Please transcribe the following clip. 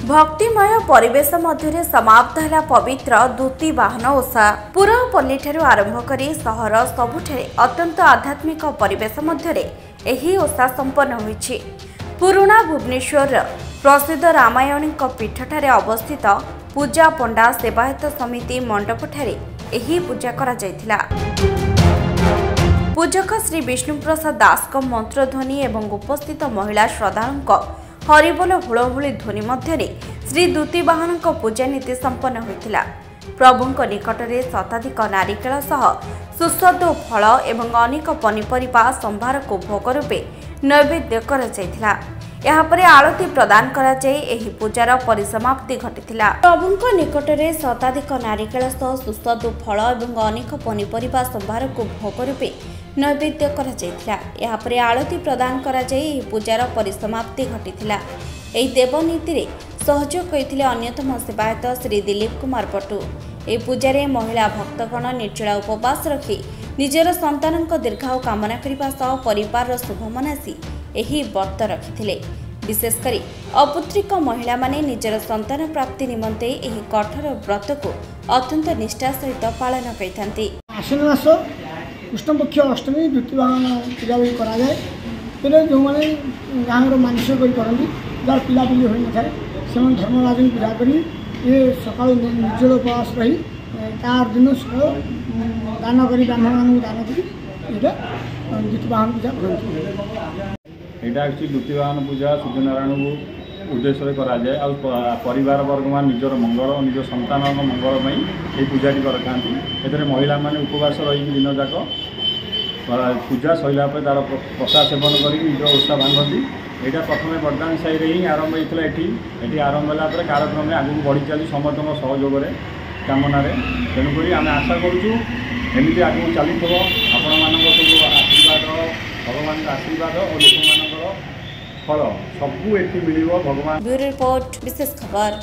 भक्तिमय परिवेश मध्य समाप्त है पवित्र दूती वाहन ओषा। पुरपल्ली ठारू आरंभ करी सहर सबुठे अत्यंत आध्यात्मिक परिवेश मध्य एही ओषा संपन्न होईछि। पुराना भुवनेश्वर प्रसिद्ध रामायणी पीठठारे अवस्थित पूजा पंडा सेवायत समिति मंडपठारे एही पूजा करा जायथिला। पूजक श्री विष्णुप्रसाद दास मंत्रध्वनि एवं उपस्थित महिला श्रद्धालुओं हरिबोल हुलहुली ध्वनि मध्य श्री दूती वाहन पूजा नीति संपन्न होइथिला। प्रभुंक निकटरे शताधिक नारिकेल सह सुस्वादु फल एवं अनेक पनिपरिबा संभार को भोग रूपे नैवेद्य करा जायथिला। यापर आरती प्रदान करा जाय एही पूजार परिसमाप्ति घटिथिला। प्रभुंक निकटरे शताधिक नारिकेल सह सुस्वादु फल एवं अनेक पनिपरिबा संभार को भोग रूपे नैवेद्य करा जायथिला। यापर आरती प्रदान करा जाय एही पूजार परिसमाप्ति घटिथिला। एही देवनीति रे सहयोग करिथिले अन्यतम सेवायत श्री दिलीप कुमार पटु। एही पूजारे महिला भक्तगण निर्जला उपवास रखी निजर संतानक दीर्घायु कामना करने सह परिवार शुभ मनासी एही व्रत रखिथिले। विशेषकर अपुत्रिक महिला माने निजर संतान प्राप्ति निमंते एही कठोर व्रत को अत्यंत निष्ठा सहित पालन करिथांती। आश्विन मास कृष्णपक्ष अष्टमी दूती वाहन पूजा भी करा जाए। जो मैंने गाँव मानसिक करती जार पिलापिली हो न थाए से धर्मराज पूजा करी ये सका निर्जल उपवास रही तार दिन सकाल दान करी ब्राह्मण मान दान करी दूती वाहन पूजा करती। यहाँ एक्चुअली दूती वाहन पूजा सूर्यनारायण को उद्देश्य कराए परिवार वर्ग मान निजर मंगल निज संतान मंगल ये पूजाटी करते महिला माने उपवास रही दिन जाक पूजा सरला तार प्रसाद सेवन कर निज ओषा भांगती। यहाँ प्रथम बरदान साई ही आरंभ होता है। आरंभ होगा कार्यक्रम आगे बढ़ी चली समस्त सहयोग कामना तेणुक आम आशा करुँ एमती आगे चली आपण मान सब आशीर्वाद भगवान आशीर्वाद और लोक मान फल सबू ये मिल भगवान। ब्यूरो रिपोर्ट विशेष खबर।